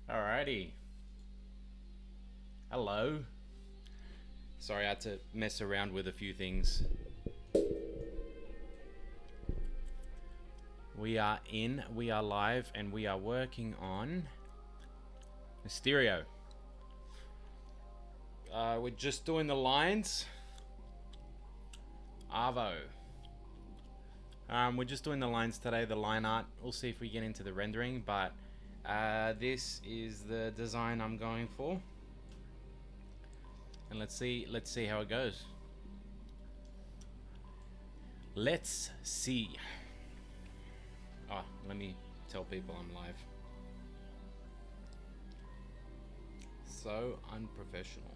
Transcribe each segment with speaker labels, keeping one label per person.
Speaker 1: Alrighty. Hello. Sorry, I had to mess around with a few things. We are in, we are live, and we are working on Mysterio. We're just doing the lines. Arvo. We're just doing the lines today, the line art. We'll see if we get into the rendering, but this is the design I'm going for. And let's see how it goes. Let's see. Oh, let me tell people I'm live. So unprofessional.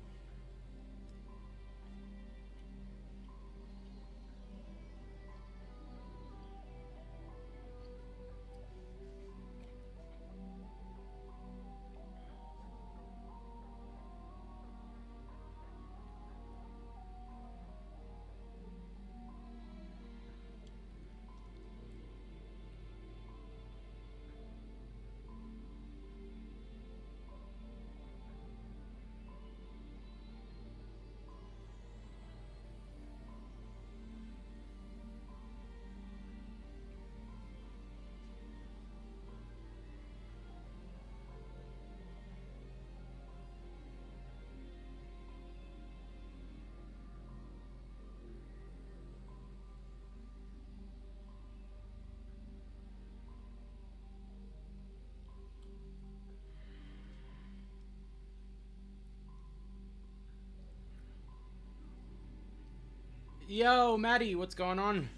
Speaker 1: Yo, Maddie, what's going on?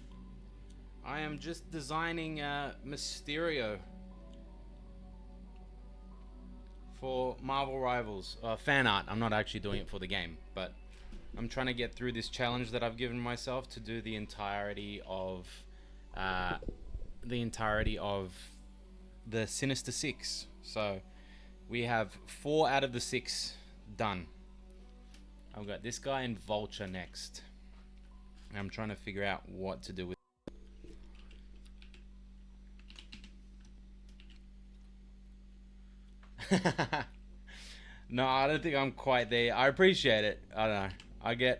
Speaker 1: I am just designing Mysterio for Marvel Rivals. Fan art. I'm not actually doing it for the game, but I'm trying to get through this challenge that I've given myself to do the entirety of the Sinister Six. So we have 4 out of the 6 done. I've got this guy and Vulture next. I'm trying to figure out what to do with. No, I don't think I'm quite there. I appreciate it. I don't know.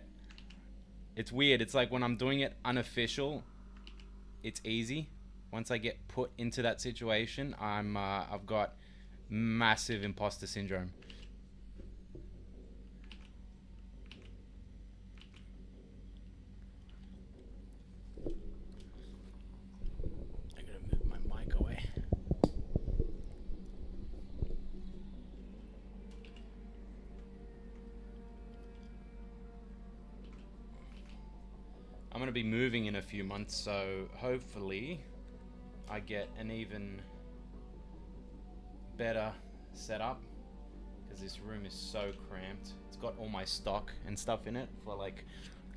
Speaker 1: It's weird. It's like when I'm doing it unofficial, it's easy. Once I get put into that situation, I've got massive imposter syndrome. I'm going to be moving in a few months, so hopefully I get an even better setup, because this room is so cramped. It's got all my stock and stuff in it for like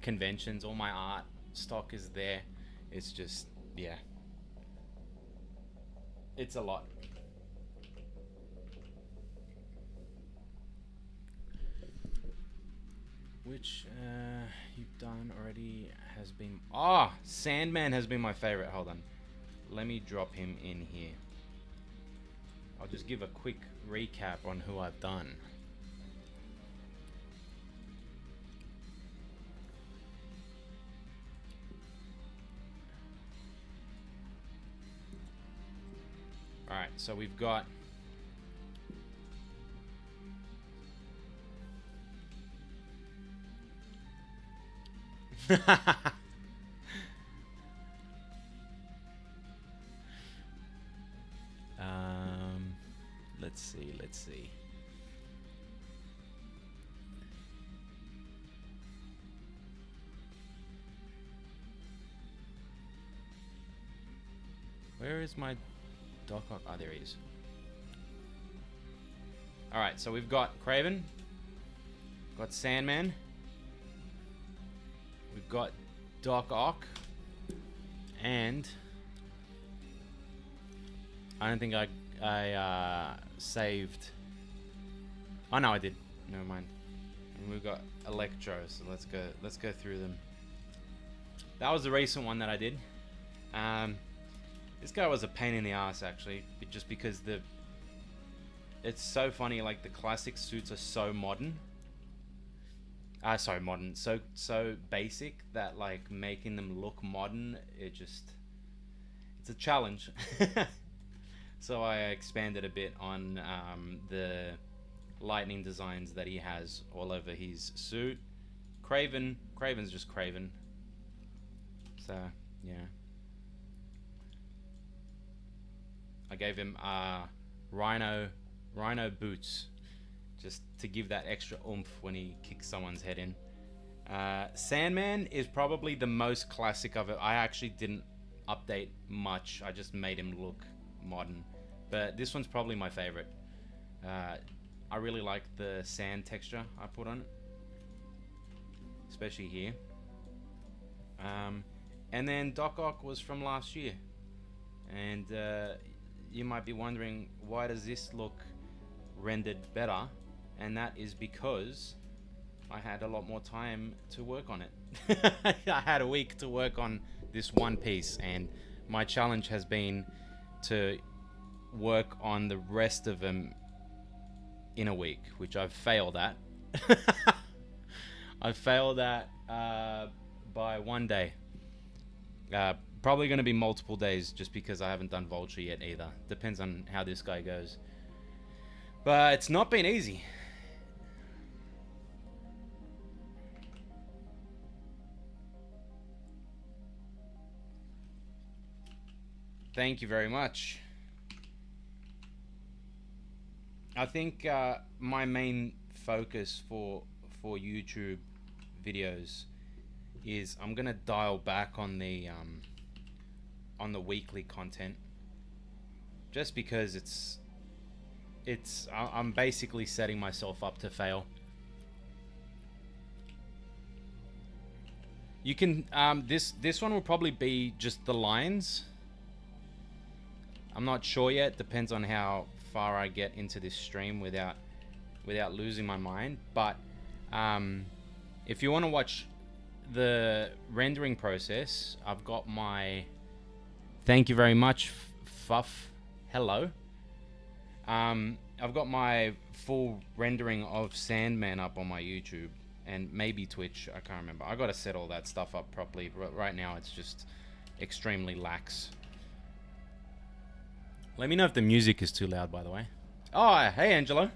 Speaker 1: conventions. All my art stock is there. It's just, yeah, it's a lot. Which you've done already has been... Sandman has been my favorite. Hold on. Let me drop him in here. I'll just give a quick recap on who I've done. Alright, so we've got... let's see. Where is my Doc Ock? Oh, there he is. Alright, so we've got Craven. Got Sandman. We've got Doc Ock. And I don't think I saved. Oh no, I did. Never mind. And we've got Electro, so let's go through them. That was the recent one that I did. This guy was a pain in the ass, actually, just because It's so funny. Like the classic suits are so modern. Sorry, modern. So basic that like making them look modern, it's a challenge. So I expanded a bit on the lightning designs that he has all over his suit. Craven's just Craven. So yeah, I gave him rhino boots just to give that extra oomph when he kicks someone's head in. Sandman is probably the most classic of it. I actually didn't update much. I just made him look modern. But this one's probably my favorite. I really like the sand texture I put on it, especially here. And then Doc Ock was from last year. And you might be wondering, why does this look rendered better? And that is because I had a lot more time to work on it. I had a week to work on this one piece, and my challenge has been to work on the rest of them in a week, which I've failed at. I failed at by one day. Probably going to be multiple days just because I haven't done Vulture yet either. Depends on how this guy goes. But it's not been easy. Thank you very much. I think my main focus for YouTube videos is I'm gonna dial back on the weekly content, just because I'm basically setting myself up to fail. You can this one will probably be just the lines. I'm not sure yet. Depends on how far I get into this stream without losing my mind. But if you want to watch the rendering process, I've got my... Thank you very much, Fuff. Hello. I've got my full rendering of Sandman up on my YouTube and maybe Twitch. I can't remember. I got to set all that stuff up properly. Right now, it's just extremely lax. Let me know if the music is too loud, by the way. Oh, hey, Angelo.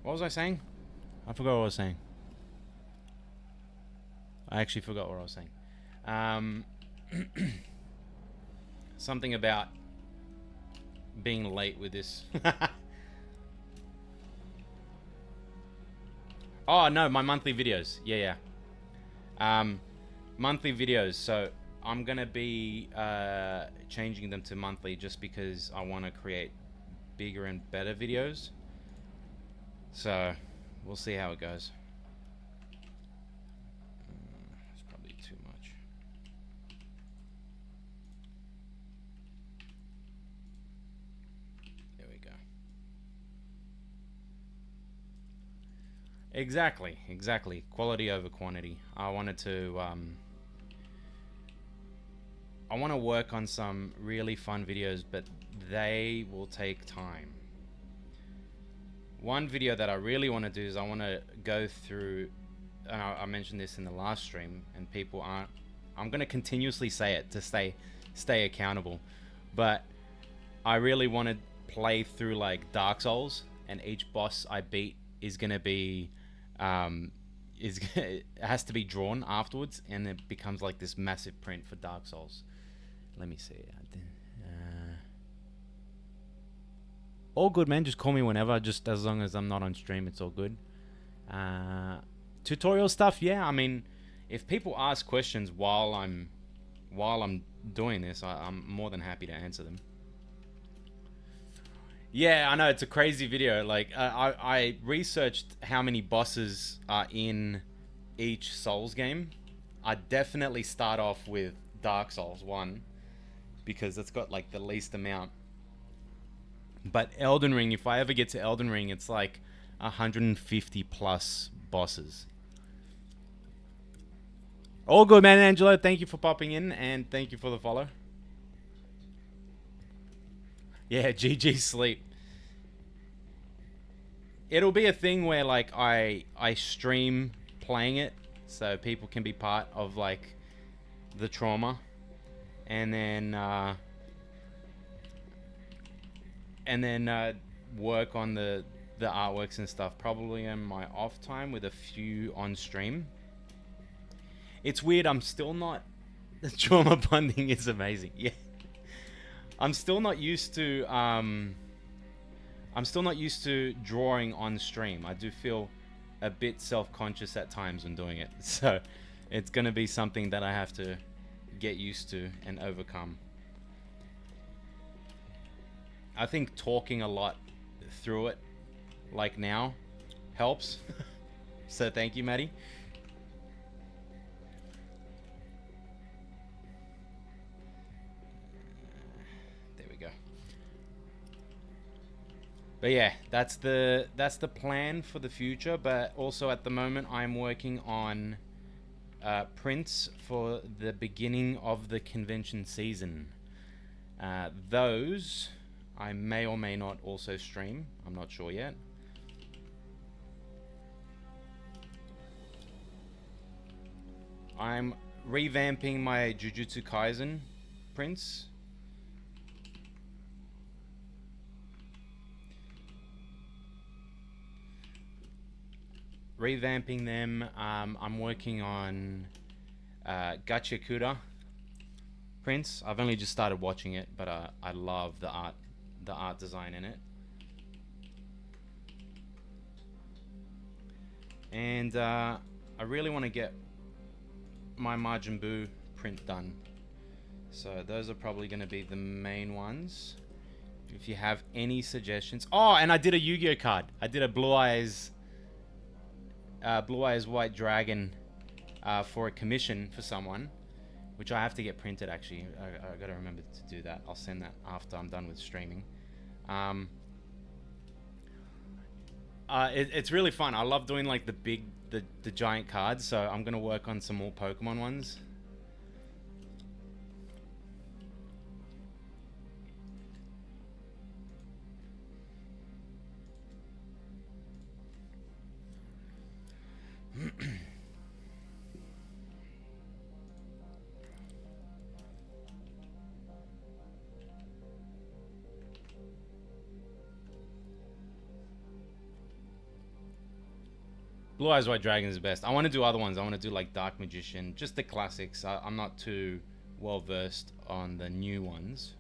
Speaker 1: What was I saying? I forgot what I was saying. I actually forgot what I was saying. Something about being late with this. Oh, no, my monthly videos. Yeah. Monthly videos. So I'm going to be changing them to monthly just because I want to create bigger and better videos. So we'll see how it goes. It's probably too much. There we go. Exactly. Quality over quantity. I wanted to I want to work on some really fun videos, but they will take time. One video that I really want to do is I want to go through, and I mentioned this in the last stream, and people aren't... I'm going to continuously say it to stay accountable, but I really want to play through like Dark Souls, and each boss I beat is going to be... it has to be drawn afterwards, and it becomes like this massive print for Dark Souls. Let me see. All good, man. Just call me whenever. Just as long as I'm not on stream, it's all good. Tutorial stuff, yeah. I mean, if people ask questions while I'm doing this, I'm more than happy to answer them. Yeah, I know, it's a crazy video. Like, I researched how many bosses are in each Souls game. I definitely start off with Dark Souls 1 because it's got like the least amount. But Elden Ring, if I ever get to Elden Ring, it's like 150 plus bosses. All good, man, Angelo. Thank you for popping in, and thank you for the follow. Yeah, GG sleep. It'll be a thing where like I stream playing it, so people can be part of like the trauma, and then work on the artworks and stuff. Probably in my off time with a few on stream. It's weird. I'm still not. The trauma bonding is amazing. Yeah, I'm still not used to. I'm still not used to drawing on stream. I do feel a bit self-conscious at times when doing it. So it's going to be something that I have to get used to and overcome. I think talking a lot through it, like now, helps. So thank you, Maddie. There we go. But yeah, that's the plan for the future. But also at the moment, I'm working on prints for the beginning of the convention season. Those I may or may not also stream. I'm not sure yet. I'm revamping my Jujutsu Kaisen prints. Revamping them. I'm working on Gachakura prints. I've only just started watching it, but I love the art design in it. And I really want to get my Majin Buu print done. So those are probably going to be the main ones. If you have any suggestions. Oh, and I did a Yu-Gi-Oh card. I did a Blue Eyes White Dragon for a commission for someone, which I have to get printed actually. I gotta remember to do that. I'll send that after I'm done with streaming. It's really fun. I love doing like the giant cards, so I'm gonna work on some more Pokemon ones. Blue Eyes White Dragon is the best. I want to do other ones. I want to do like Dark Magician, just the classics. I'm not too well versed on the new ones.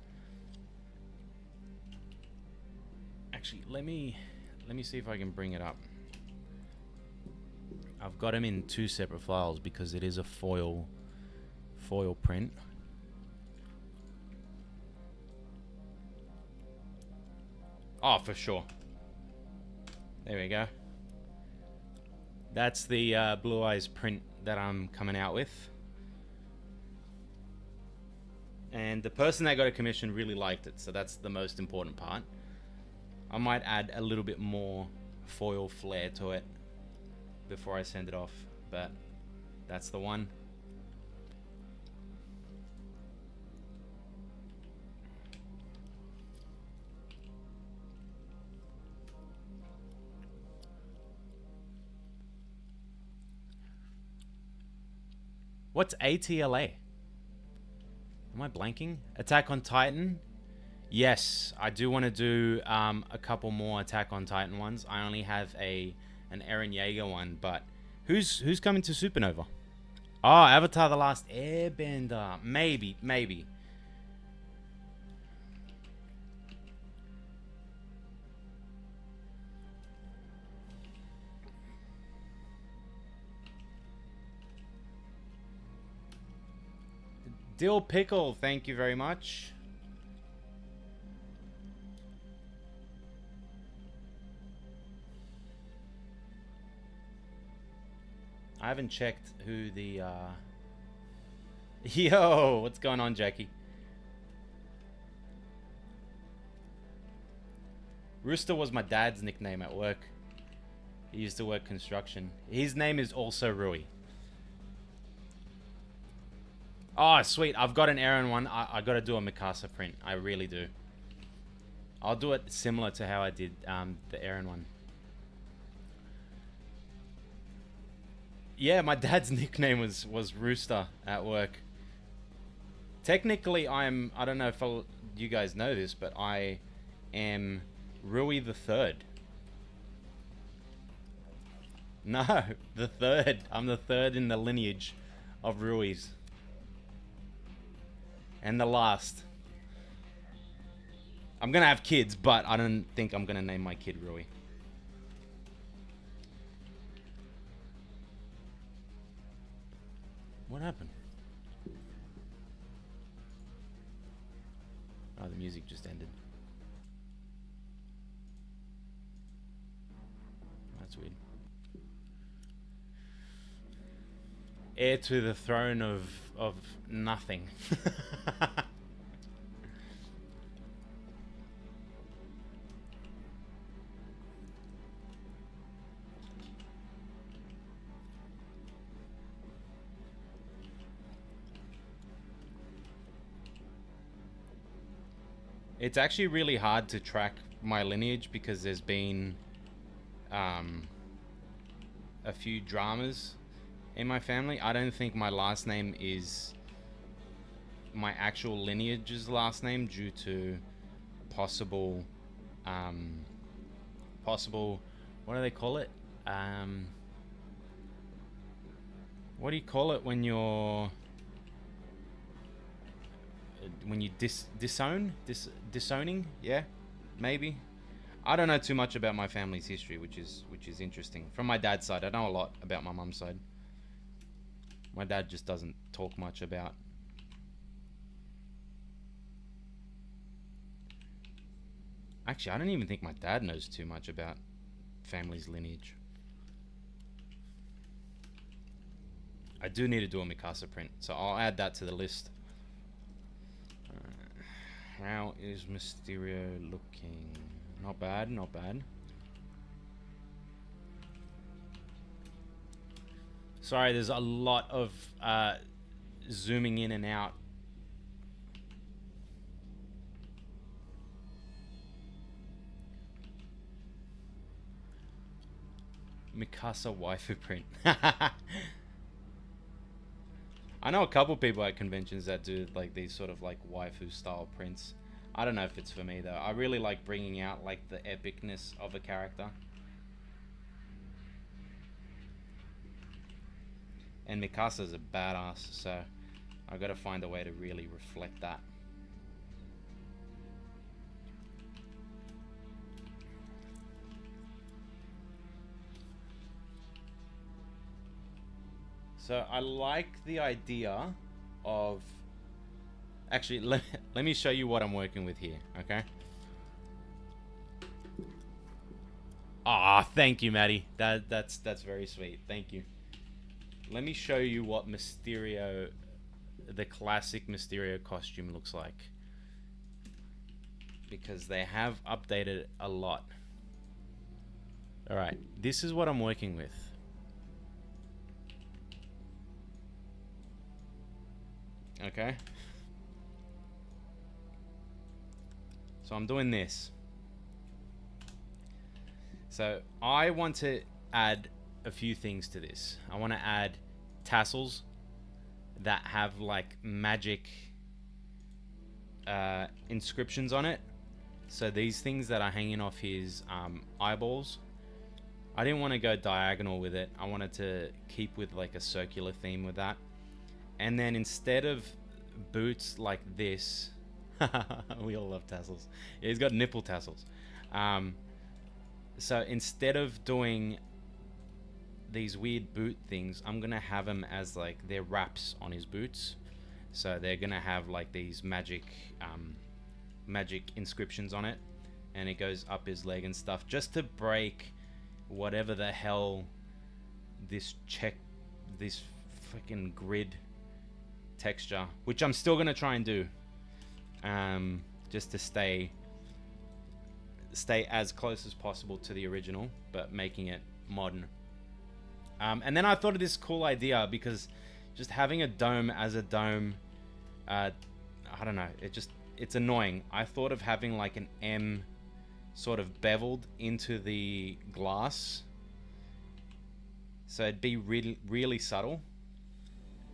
Speaker 1: Actually, let me see if I can bring it up. I've got them in two separate files because it is a foil print. Oh, for sure. There we go. That's the Blue Eyes print that I'm coming out with. And the person that got a commission really liked it, so that's the most important part. I might add a little bit more foil flair to it before I send it off, but that's the one. What's ATLA? Am I blanking? Attack on Titan? Yes, I do want to do a couple more Attack on Titan ones. I only have an Eren Yeager one, but who's coming to Supernova? Oh, Avatar: The Last Airbender. Maybe. Dill Pickle, thank you very much. I haven't checked who the Yo, what's going on, Jackie? Rooster was my dad's nickname at work. He used to work construction. His name is also Rui. Oh, sweet. I've got an Aaron one. I got to do a Mikasa print. I really do. I'll do it similar to how I did the Aaron one. Yeah, my dad's nickname was Rooster at work. Technically, I don't know if you guys know this, but I am Rui the Third. No, the third. I'm the third in the lineage of Rui's. And the last. I'm gonna have kids, but I don't think I'm gonna name my kid Rui. What happened? Oh, the music just ended. That's weird. Heir to the throne of nothing. It's actually really hard to track my lineage because there's been a few dramas in my family. I don't think my last name is my actual lineage's last name due to possible what do they call it? What do you call it when you disowning? Yeah, maybe. I don't know too much about my family's history, which is interesting. From my dad's side, I know a lot about my mum's side. My dad just doesn't talk much about. Actually, I don't even think my dad knows too much about family's lineage. I do need to do a Mikasa print, so I'll add that to the list. How is Mysterio looking? Not bad, not bad. Sorry, there's a lot of zooming in and out. Mikasa waifu print. I know a couple people at conventions that do like these sort of like waifu style prints. I don't know if it's for me though. I really like bringing out like the epicness of a character. And Mikasa's a badass, so I gotta find a way to really reflect that. So I like the idea of... Actually, let me show you what I'm working with here, okay? Ah, thank you, Maddie. That's very sweet. Thank you. Let me show you what Mysterio, the classic Mysterio costume looks like. Because they have updated a lot. Alright, this is what I'm working with. Okay? So I'm doing this. So I want to add a few things to this. I want to add tassels that have like magic inscriptions on it. So these things that are hanging off his eyeballs, I didn't want to go diagonal with it. I wanted to keep with like a circular theme with that. And then instead of boots like this, we all love tassels. Yeah, he's got nipple tassels. So instead of doing these weird boot things, I'm gonna have them as like they're wraps on his boots. So they're gonna have like these magic inscriptions on it, and it goes up his leg and stuff, just to break whatever the hell this freaking grid texture, which I'm still gonna try and do, just to stay as close as possible to the original, but making it modern. And then I thought of this cool idea, because just having a dome as a dome I don't know. It's annoying. I thought of having like an M sort of beveled into the glass, so it'd be really subtle.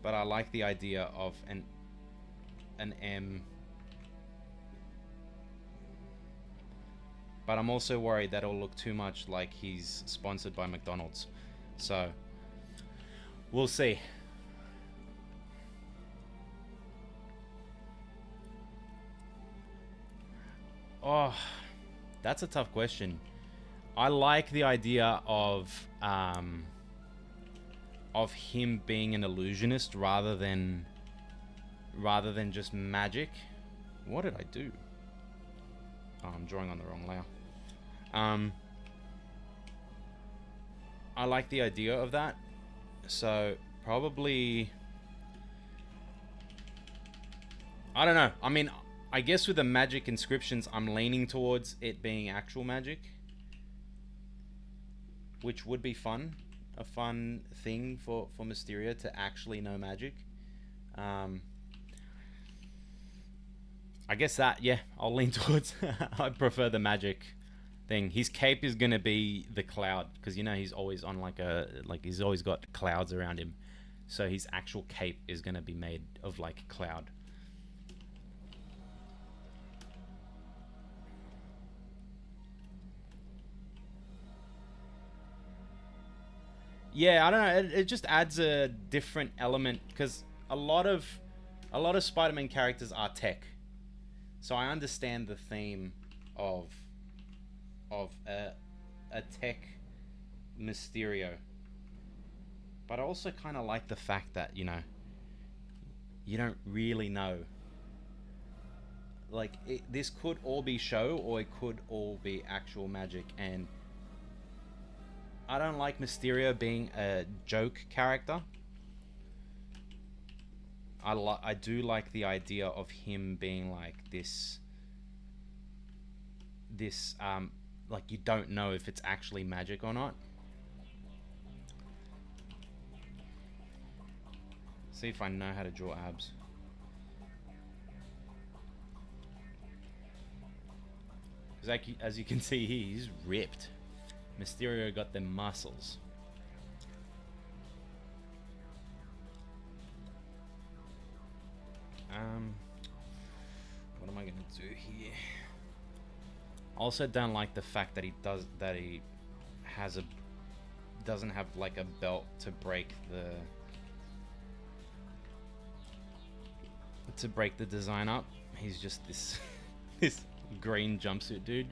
Speaker 1: But I like the idea of an M. But I'm also worried that it'll look too much like he's sponsored by McDonald's. So we'll see. Oh, that's a tough question. I like the idea of him being an illusionist rather than just magic. What did I do? Oh, I'm drawing on the wrong layer. I like the idea of that. So probably, I don't know. I mean, I guess with the magic inscriptions, I'm leaning towards it being actual magic, which would be fun. A fun thing for Mysterio to actually know magic. I guess that, yeah, I'll lean towards. I prefer the magic thing. His cape is gonna be the cloud, because you know he's always on he's always got clouds around him. So his actual cape is gonna be made of like cloud. Yeah, I don't know. It just adds a different element, because a lot of Spider-Man characters are tech, so I understand the theme of a tech Mysterio, but I also kind of like the fact that you don't really know. Like this could all be show, or it could all be actual magic, and I don't like Mysterio being a joke character. I do like the idea of him being like this like you don't know if it's actually magic or not. See if I know how to draw abs. Like, as you can see, he's ripped. Mysterio got the muscles. What am I gonna do here? I also don't like the fact that he doesn't have like a belt to break the design up. He's just this this green jumpsuit dude.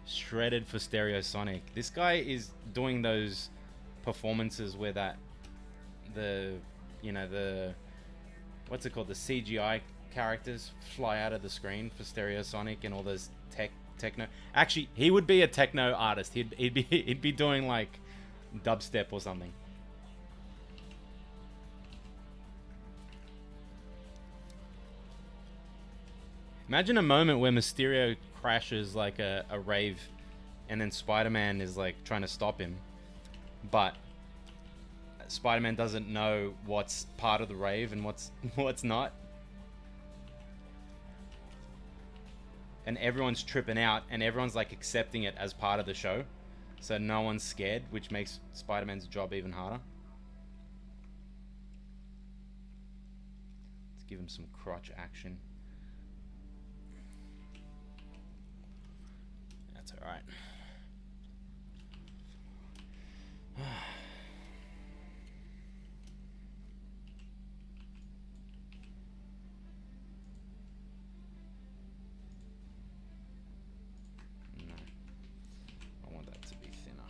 Speaker 1: Shredded for Stereosonic. This guy is doing those performances where the what's it called, the CGI characters fly out of the screen for Stereosonic and all those techno. Actually, he would be a techno artist. He'd be doing like dubstep or something. Imagine a moment where Mysterio crashes like a rave, and then Spider-Man is like trying to stop him, but Spider-Man doesn't know what's part of the rave and what's not, and everyone's tripping out, and everyone's like accepting it as part of the show, so no one's scared, which makes Spider-Man's job even harder. Let's give him some crotch action. That's all right. No, I want that to be thinner.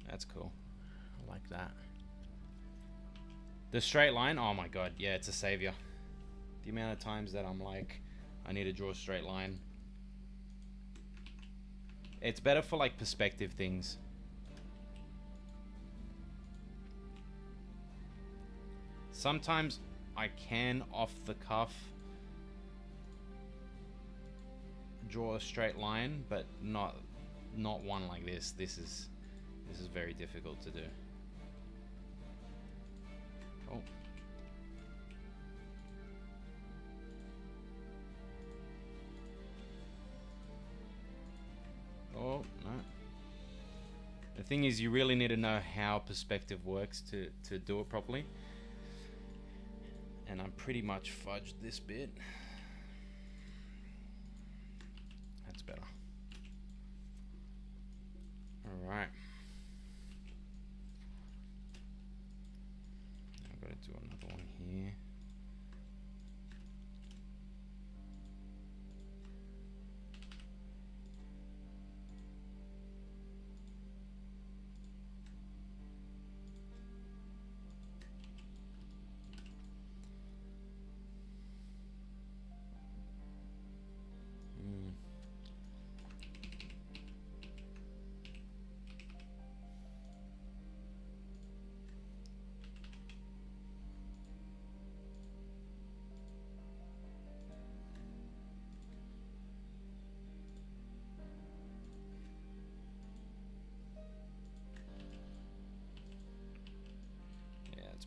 Speaker 1: That's cool. I like that. The straight line, oh my god, yeah, it's a savior. The amount of times that I'm like, I need to draw a straight line. It's better for like perspective things. Sometimes I can off the cuff draw a straight line, but not one like this. This is very difficult to do. Oh. Oh, no. The thing is, you really need to know how perspective works to do it properly. And I'm pretty much fudged this bit. That's better. Alright. I've got to do another one here.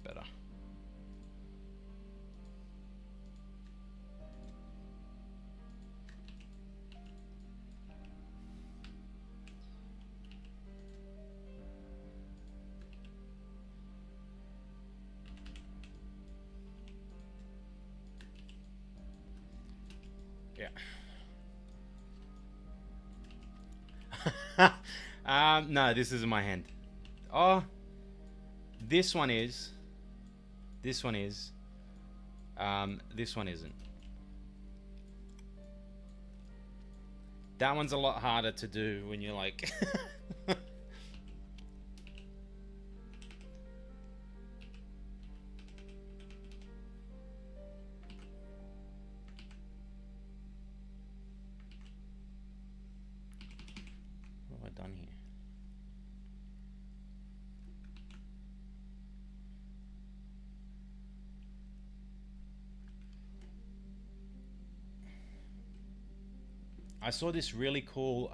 Speaker 1: Better. Yeah. No, this isn't my hand. Oh, this one is. This one is. This one isn't. That one's a lot harder to do when you're like... What have I done here? I saw this really cool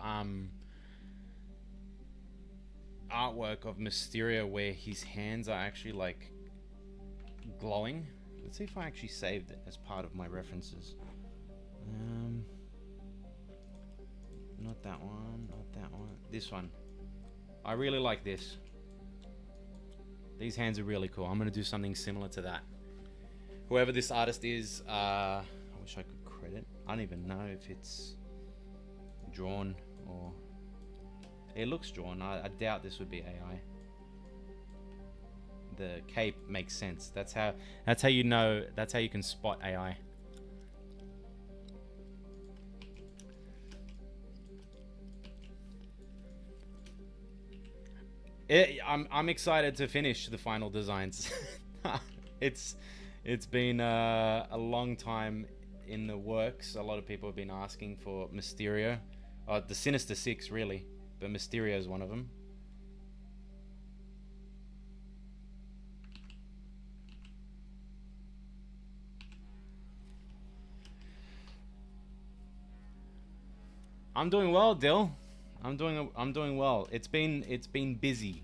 Speaker 1: artwork of Mysterio where his hands are actually like glowing. Let's see if I actually saved it as part of my references. Not that one, not that one. This one. I really like this. These hands are really cool. I'm gonna do something similar to that. Whoever this artist is, I wish I could credit. I don't even know if it's drawn or it looks drawn. I doubt this would be AI. The cape makes sense. That's how you know, that's how you can spot AI. I'm excited to finish the final designs. It's been a long time in the works. A lot of people have been asking for Mysterio. The Sinister Six, really. But Mysterio is one of them. I'm doing well, Dill. I'm doing well. It's been busy.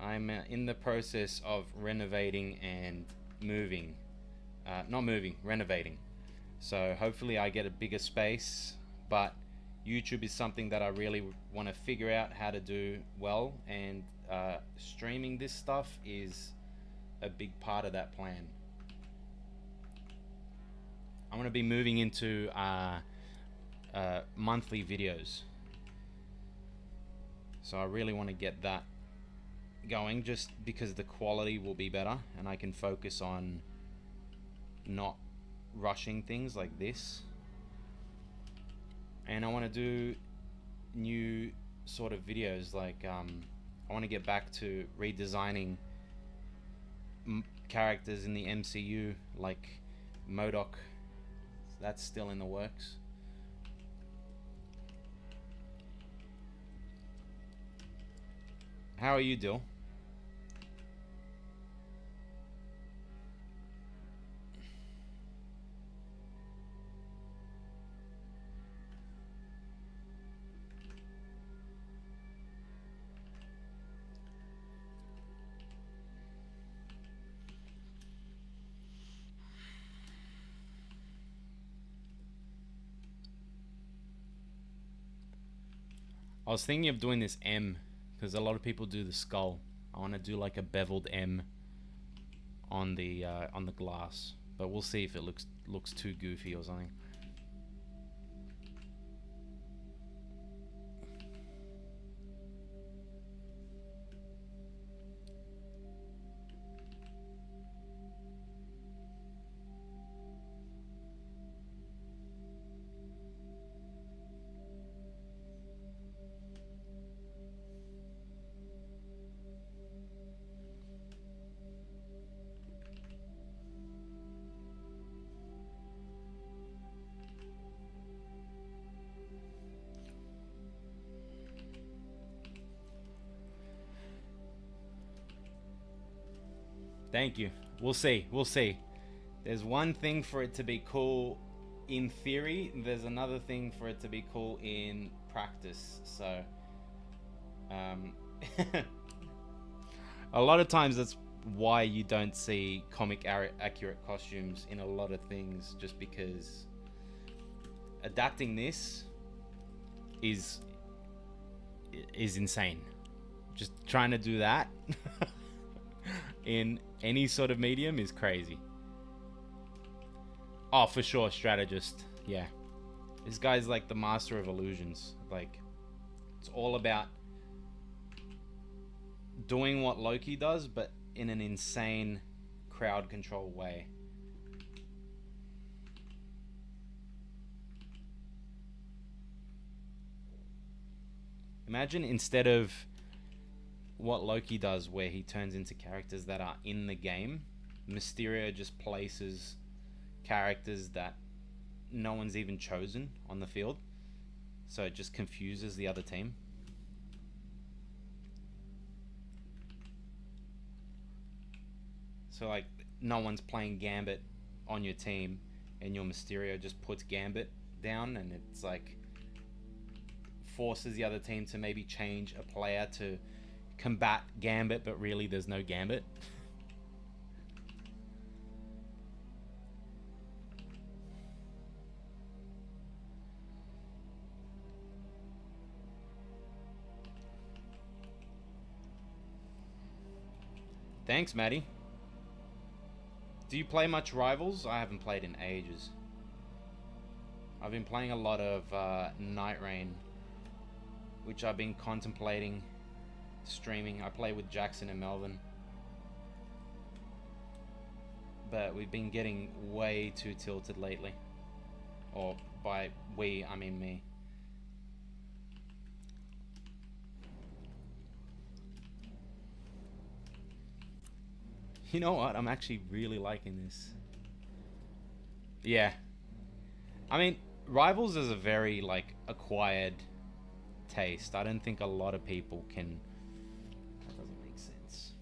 Speaker 1: I'm in the process of renovating and moving. Not moving, renovating. So hopefully I get a bigger space, but YouTube is something that I really want to figure out how to do well, and streaming this stuff is a big part of that plan. I'm going to be moving into monthly videos. So I really want to get that going, just because the quality will be better and I can focus on not rushing things like this. And I want to do new sort of videos, like I want to get back to redesigning characters in the MCU like MODOK. That's still in the works. How are you, Dill? I was thinking of doing this M because a lot of people do the skull. I want to do like a beveled M on the glass, but we'll see if it looks too goofy or something. Thank you. We'll see. We'll see. There's one thing for it to be cool in theory. There's another thing for it to be cool in practice. So, a lot of times that's why you don't see comic accurate costumes in a lot of things, just because adapting this is insane. Just trying to do that in any sort of medium is crazy. Oh, for sure, strategist. Yeah. This guy's like the master of illusions. Like, it's all about doing what Loki does, but in an insane crowd control way. Imagine instead of what Loki does, where he turns into characters that are in the game, Mysterio just places characters that no one's even chosen on the field, so it just confuses the other team. So like, no one's playing Gambit on your team, and your Mysterio just puts Gambit down, and it's like forces the other team to maybe change a player to combat Gambit, but really there's no Gambit. Thanks, Maddie. Do you play much Rivals? I haven't played in ages. I've been playing a lot of Night Rain, which I've been contemplating streaming. I play with Jackson and Melvin, but we've been getting way too tilted lately. Or by we, I mean me. You know what? I'm actually really liking this. Yeah. I mean, Rivals is a very, like, acquired taste. I don't think a lot of people can... That doesn't make sense.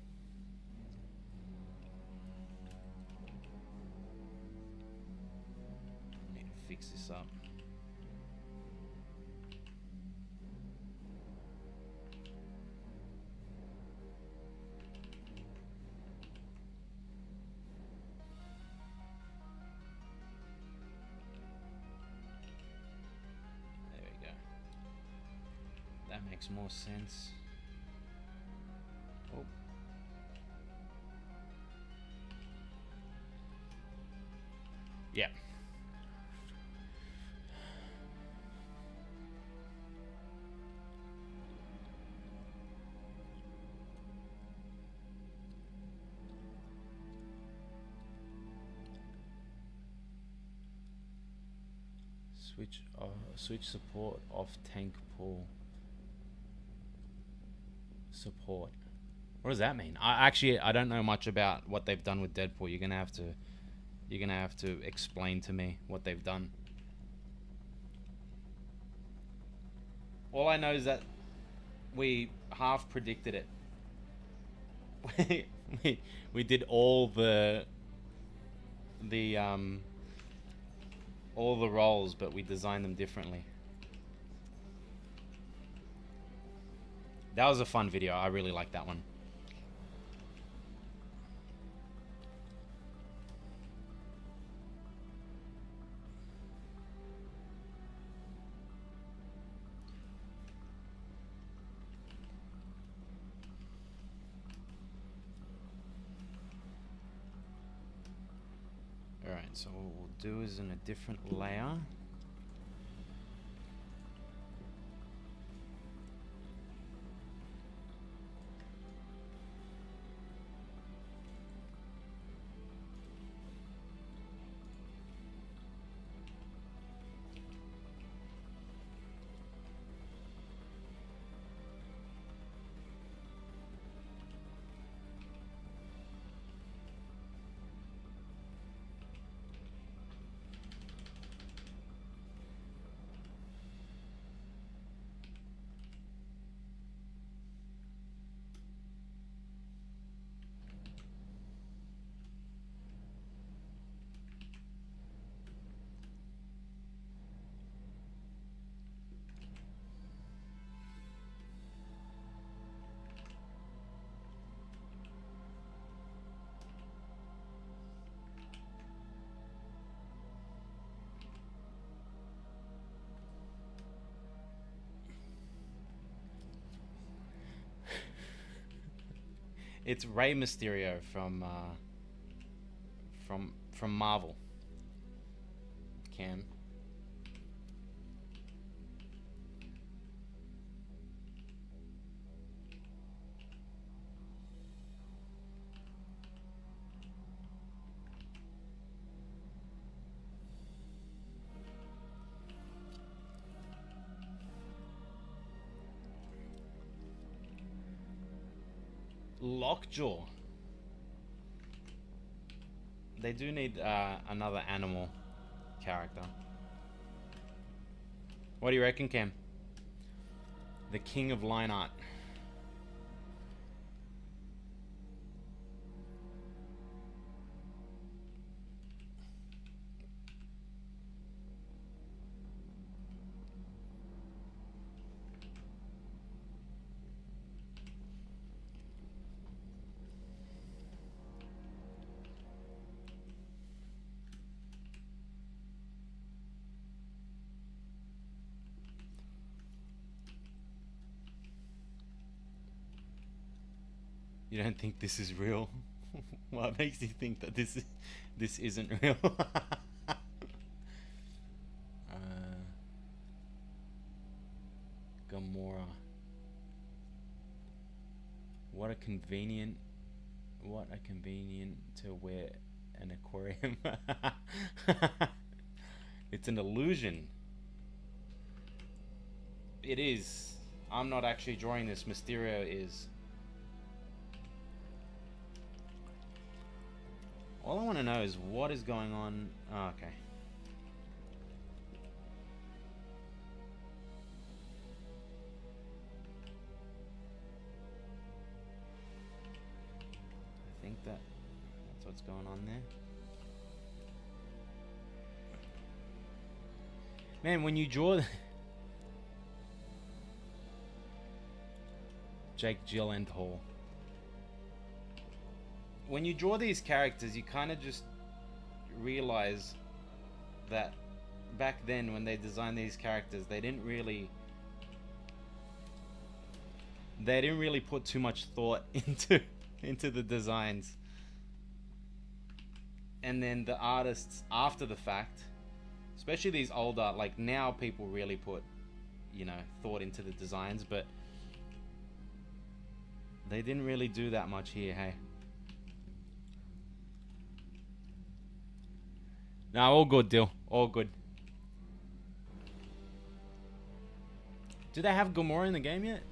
Speaker 1: I need to fix this up. Makes more sense. Oh. Yeah. Switch support off tank pull. Support. What does that mean? I don't know much about what they've done with Deadpool. You're gonna have to explain to me what they've done. All I know is that we half predicted it. we did the all the roles, but we designed them differently. That was a fun video. I really liked that one. Alright, so what we'll do is in a different layer. It's Rey Mysterio from Marvel. Cam. Lockjaw. They do need another animal character. What do you reckon, Cam? The king of line art. You don't think this is real? What makes you think that this isn't real? Gamora. What a convenient to wear an aquarium. It's an illusion. It is. I'm not actually drawing this. Mysterio is. All I want to know is what is going on. Oh, okay. I think that's what's going on there. Man, when you draw Jake Gyllenhaal. When you draw these characters, you kind of just realize that back then when they designed these characters, they didn't really put too much thought into the designs. And then the artists after the fact, especially these older, like now people really put, thought into the designs, but they didn't really do that much here, hey. No, all good, Dill. All good. Do they have Gamora in the game yet?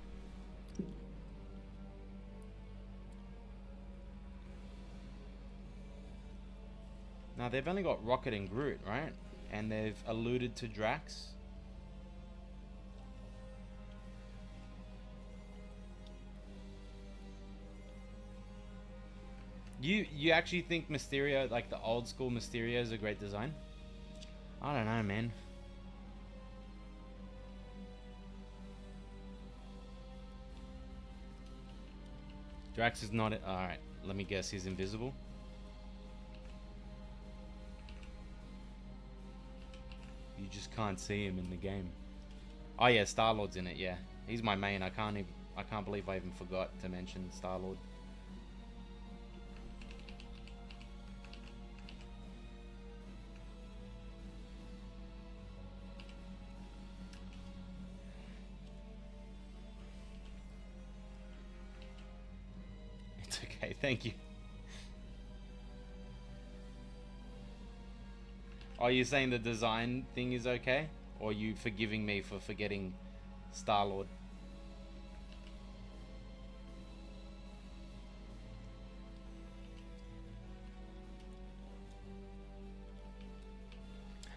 Speaker 1: No, they've only got Rocket and Groot, right? And they've alluded to Drax. You actually think Mysterio, like the old school Mysterio, is a great design? I don't know, man. Drax is not... Alright, let me guess, he's invisible. You just can't see him in the game. Oh yeah, Star-Lord's in it, yeah. He's my main. I can't believe I even forgot to mention Star-Lord. It's okay, thank you. Are you saying the design thing is okay? Or are you forgiving me for forgetting Star-Lord?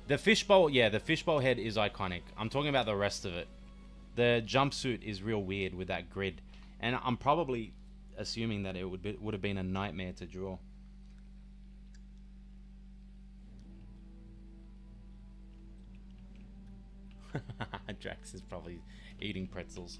Speaker 1: The fishbowl, yeah, the fishbowl head is iconic. I'm talking about the rest of it. The jumpsuit is real weird with that grid. And I'm probably assuming that it would have been a nightmare to draw. Drax is probably eating pretzels.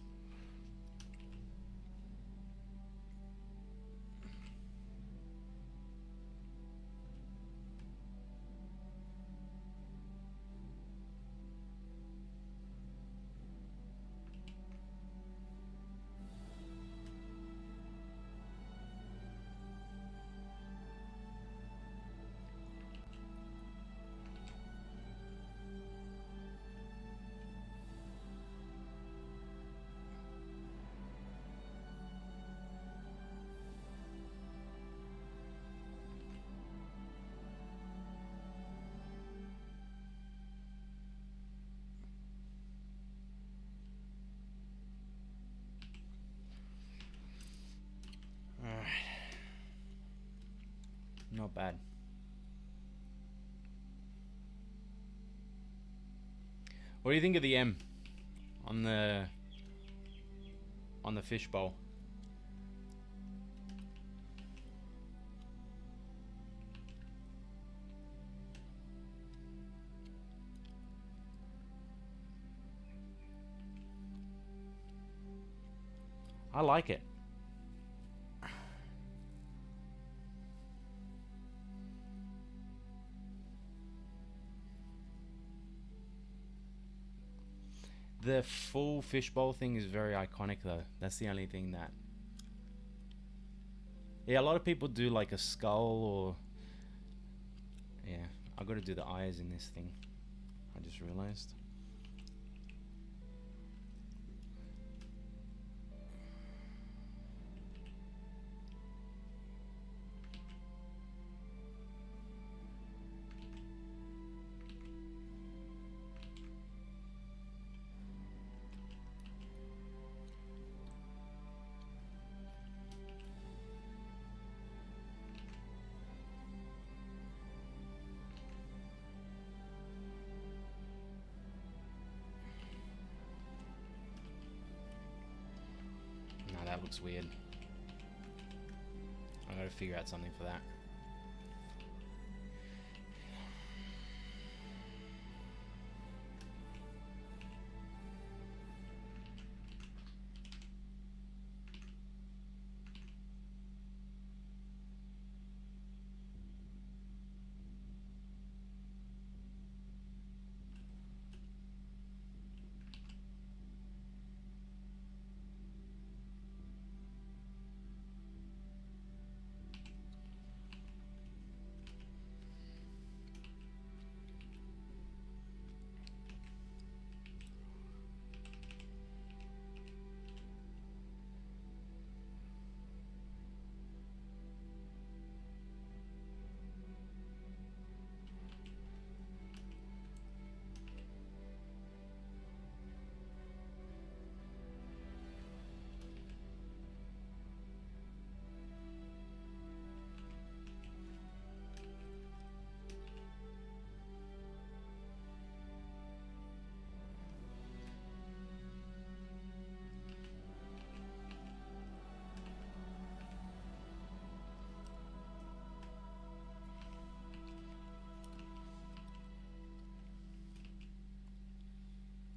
Speaker 1: Alright. Not bad. What do you think of the M on the fishbowl? I like it. The full fishbowl thing is very iconic though. That's the only thing that... Yeah, a lot of people do like a skull or... Yeah, I gotta do the eyes in this thing. I just realized. No, that looks weird. I gotta figure out something for that.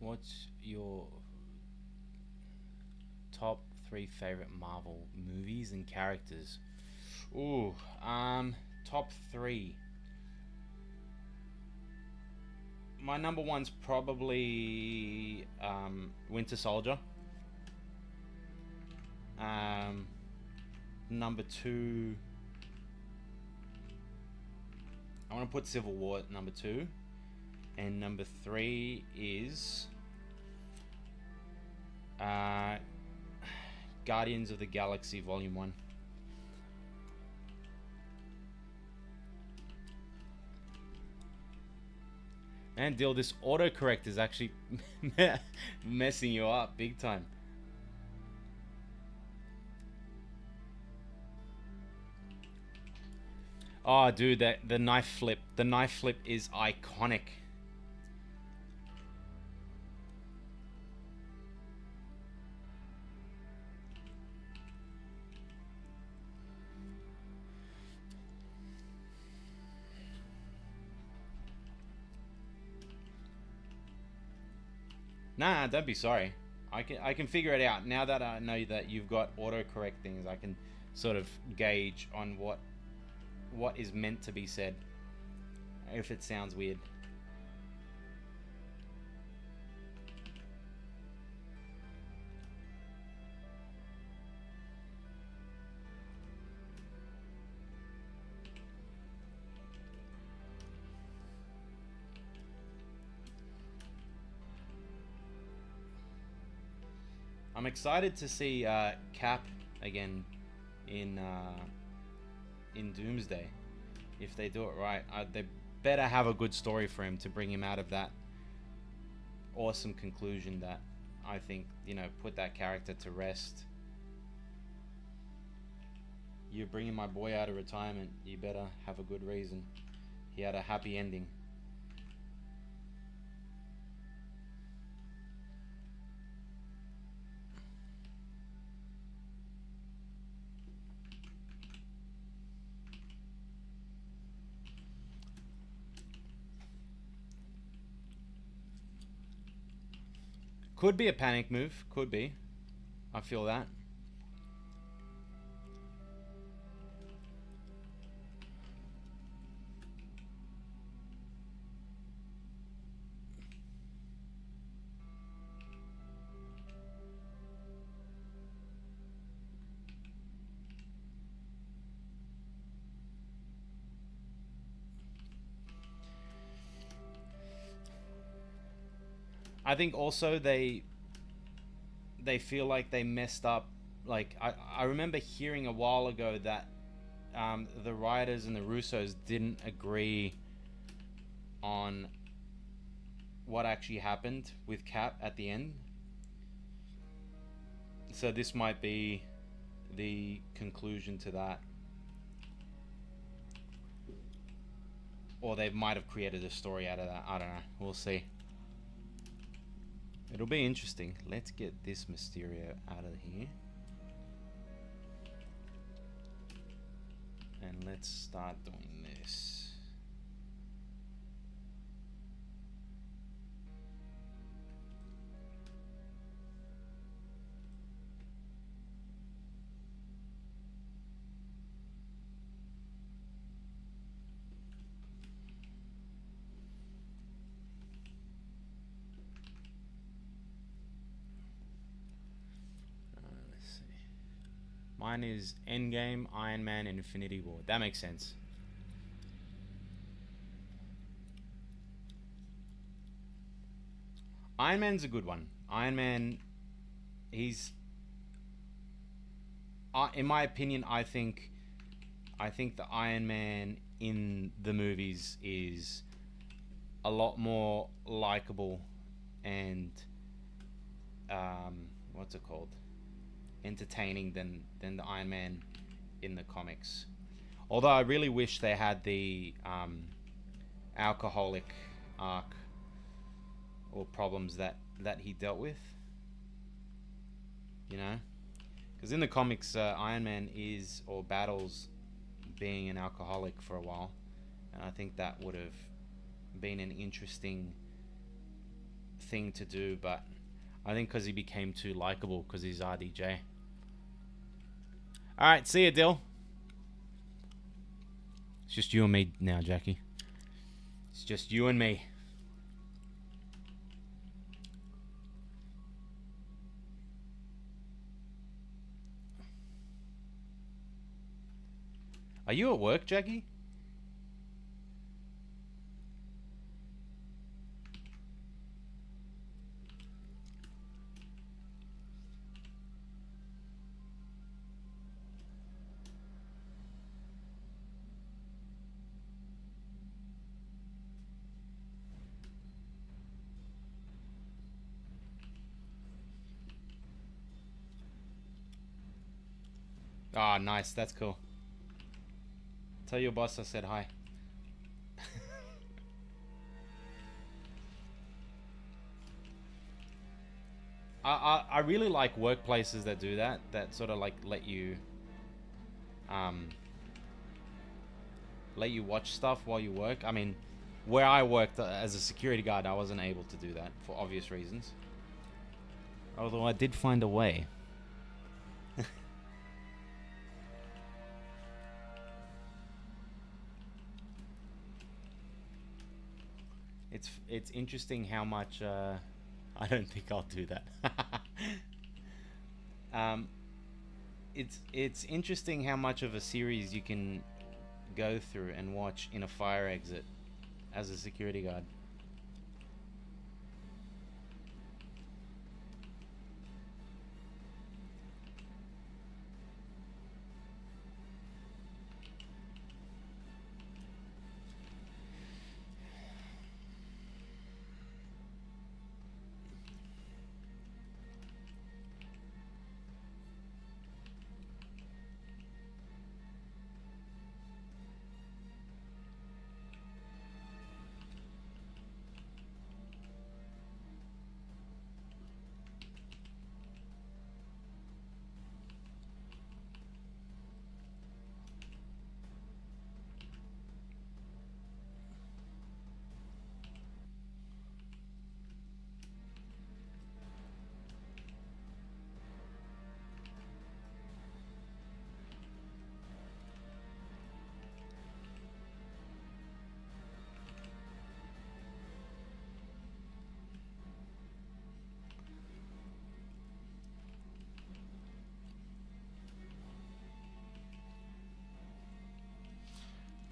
Speaker 1: What's your top three favorite Marvel movies and characters? Ooh, top three. My number one's probably Winter Soldier. Um, number two, I want to put Civil War at number two, and number three is uh, Guardians of the Galaxy Volume One. And deal, this autocorrect is actually messing you up big time. Oh, dude, that the knife flip. The knife flip is iconic. Nah, don't be sorry. I can figure it out now that I know that you've got autocorrect things. I can sort of gauge on what is meant to be said if it sounds weird. I'm excited to see Cap again in Doomsday. If they do it right, they better have a good story for him to bring him out of that awesome conclusion that I think, put that character to rest. You're bringing my boy out of retirement. You better have a good reason. He had a happy ending. Could be a panic move. Could be. I feel that. I think also they feel like they messed up. Like I remember hearing a while ago that the writers and the Russos didn't agree on what actually happened with Cap at the end. So this might be the conclusion to that. Or they might have created a story out of that. I don't know. We'll see. It'll be interesting. Let's get this Mysterio out of here. And let's start doing this. Let's see. Mine is Endgame, Iron Man, and Infinity War. That makes sense. Iron Man's a good one. Iron Man, he's, in my opinion, I think the Iron Man in the movies is a lot more likable and what's it called? Entertaining than the Iron Man in the comics. Although I really wish they had the alcoholic arc or problems that he dealt with. Because in the comics, Iron Man is or battles being an alcoholic for a while, and I think that would have been an interesting thing to do, but I think because he became too likable because he's RDJ. All right, see ya, Dill. It's just you and me now, Jackie. It's just you and me. Are you at work, Jackie? Ah, nice. That's cool. Tell your boss I said hi. I really like workplaces that do that. That sort of like let you um watch stuff while you work. I mean, where I worked as a security guard, I wasn't able to do that for obvious reasons. Although I did find a way. It's interesting how much I don't think I'll do that. um, it's interesting how much of a series you can go through and watch in a fire exit as a security guard.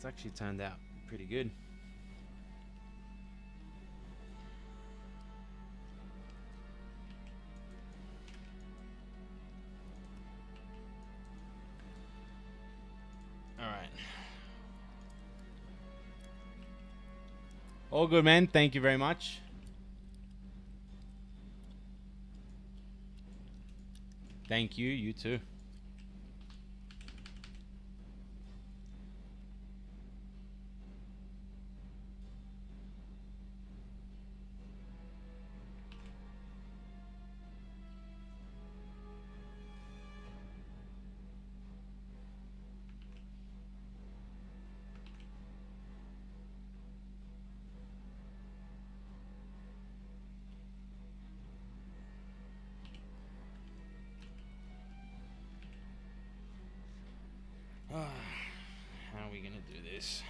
Speaker 1: It's actually turned out pretty good. All right. All good, man. Thank you very much. Thank you. You too. How are we gonna do this?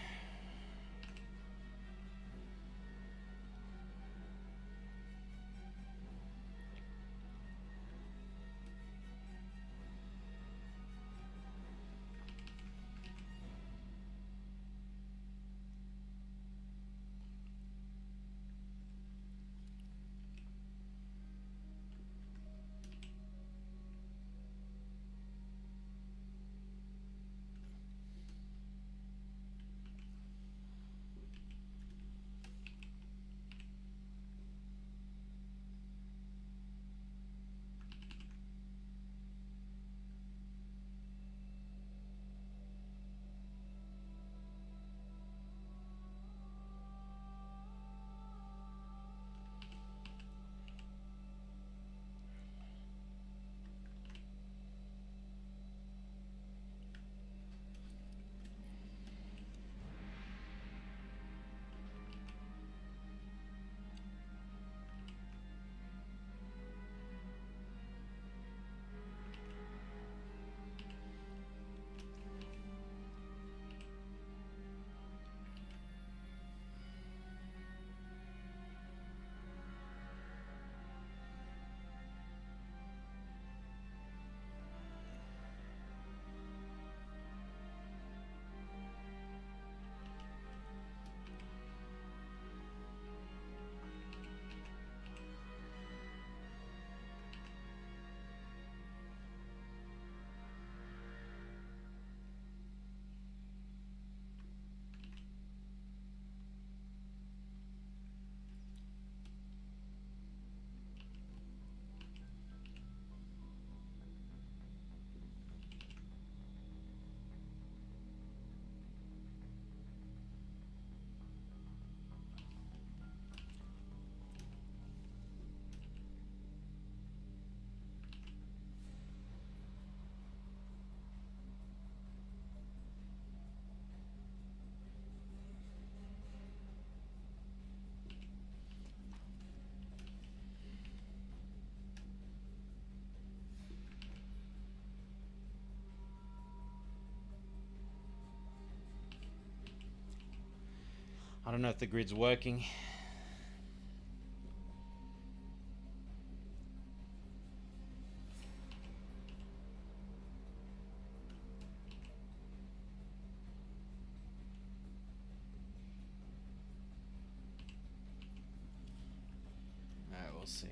Speaker 1: I don't know if the grid's working. Alright, we'll see.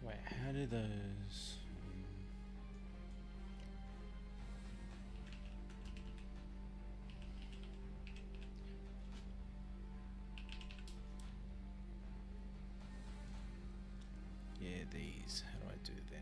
Speaker 1: Wait, how do those... Yeah, these. How do I do them?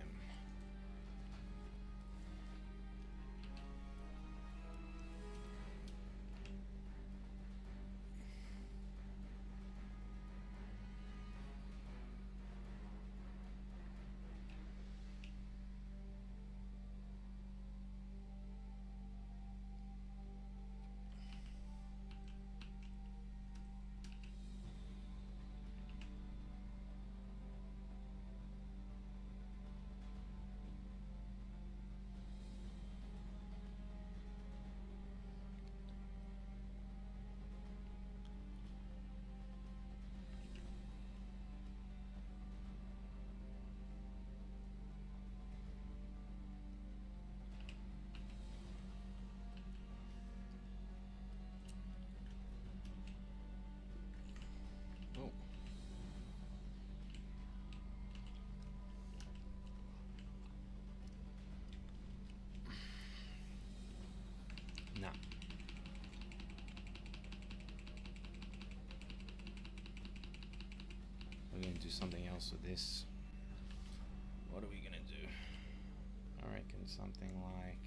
Speaker 1: Oh. Nah. We're gonna do something else with this. What are we gonna do? I reckon something like...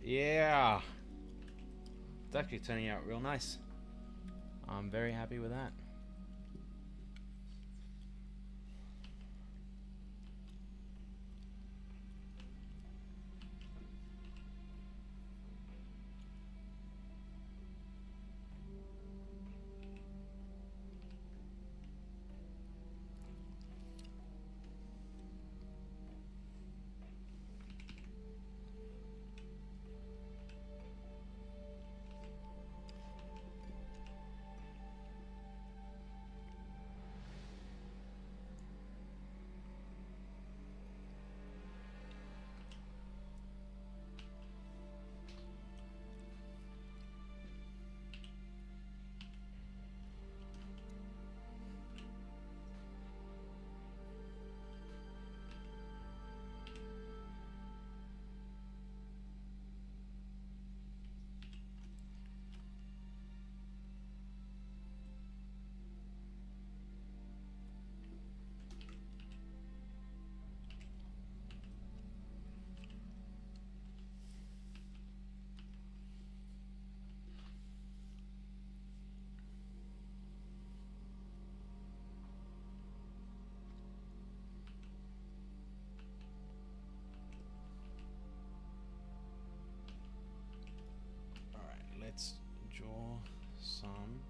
Speaker 1: Yeah. It's actually turning out real nice. I'm very happy with that. Alright, let's draw some.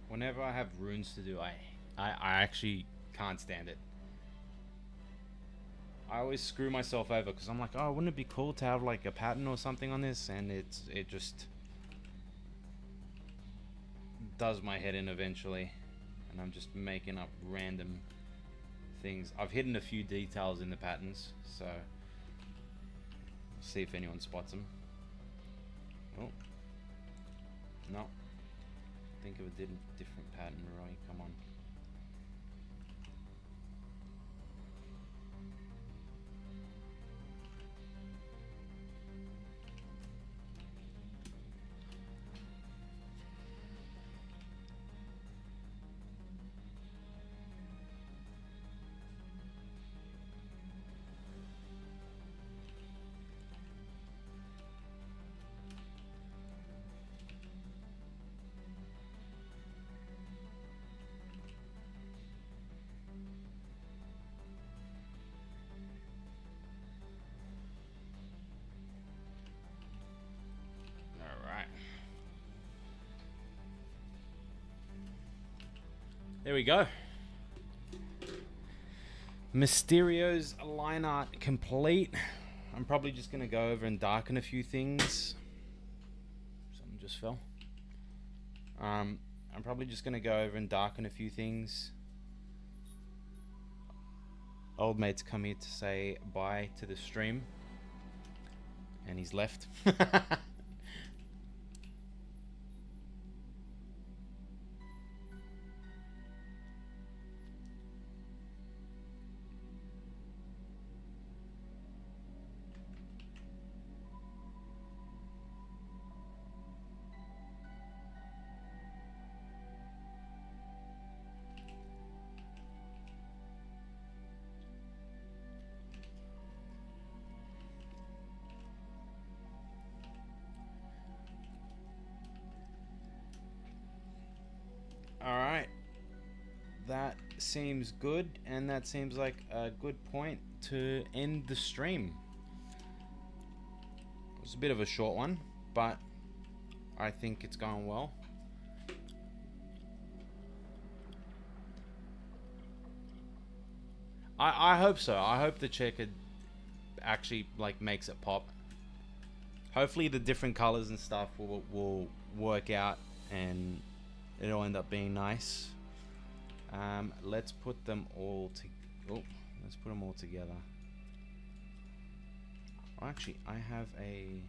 Speaker 1: Whenever I have runes to do, I actually can't stand it. I always screw myself over because I'm like, oh, wouldn't it be cool to have like a pattern or something on this? And it just does my head in eventually, and I'm just making up random things. I've hidden a few details in the patterns, so see if anyone spots them. Oh, no. Think of a different pattern, Roy. Come on. All right. There we go. Mysterio's line art complete. I'm probably just going to go over and darken a few things. Something just fell. I'm probably just going to go over and darken a few things. Old mate's come here to say bye to the stream. And he's left. Alright. That seems good, and that seems like a good point to end the stream. It was a bit of a short one, but I think it's going well. I hope so. I hope the checker actually like makes it pop. Hopefully the different colors and stuff will work out and it'll end up being nice. Let's put them all let's put them all together. Oh, actually, I have a.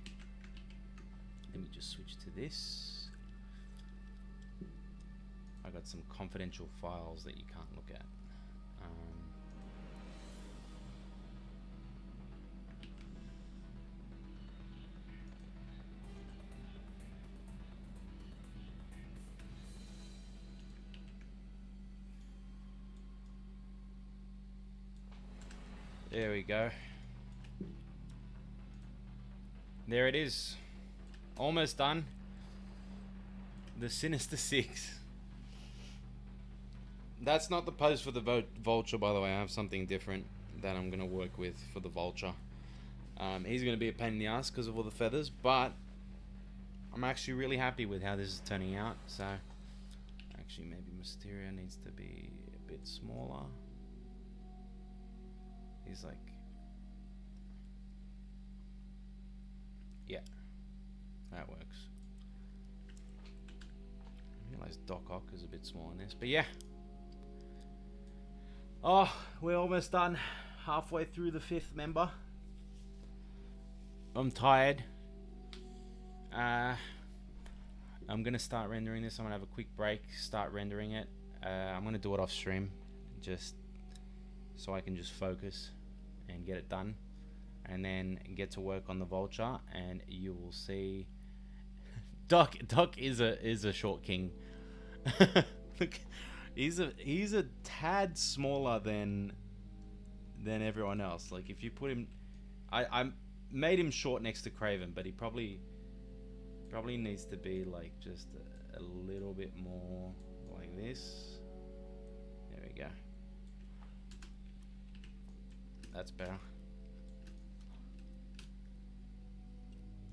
Speaker 1: Let me just switch to this. I got some confidential files that you can't look at. There we go. There it is. Almost done. The Sinister Six. That's not the pose for the Vulture, by the way. I have something different that I'm going to work with for the Vulture. He's going to be a pain in the ass because of all the feathers, but I'm actually really happy with how this is turning out. So, actually, maybe Mysterio needs to be a bit smaller. He's like, yeah, that works. I realize Doc Ock is a bit small in this, but yeah. Oh, we're almost done. Halfway through the 5th member. I'm tired. I'm gonna start rendering this. I'm gonna have a quick break, start rendering it. I'm gonna do it off stream, just so I can just focus and get it done, and then get to work on the Vulture, and you will see. Doc is a short king. Look, he's a tad smaller than everyone else. Like if you put him, I made him short next to Craven, but he probably needs to be like just a little bit more like this. There we go. That's better.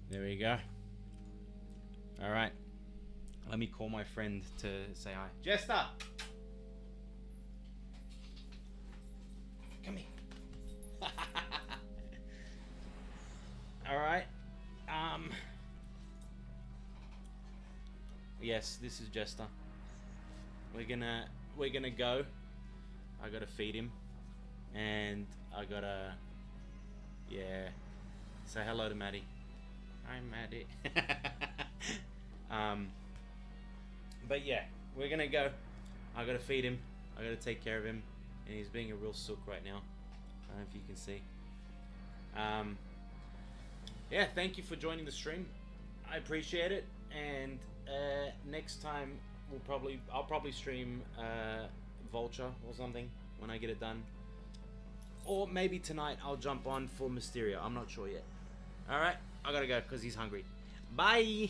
Speaker 1: There we go. Alright. Let me call my friend to say hi. Jester! Come here. Alright. Yes, this is Jester. We're gonna go. I gotta feed him. And I gotta... Yeah. Say hello to Maddie. Hi, Maddie. But yeah, we're gonna go. I gotta feed him. I gotta take care of him. And he's being a real sook right now. I don't know if you can see. Yeah, thank you for joining the stream. I appreciate it. And next time I'll probably stream Vulture or something when I get it done. Or maybe tonight I'll jump on for Mysterio. I'm not sure yet. Alright, I gotta go because he's hungry. Bye!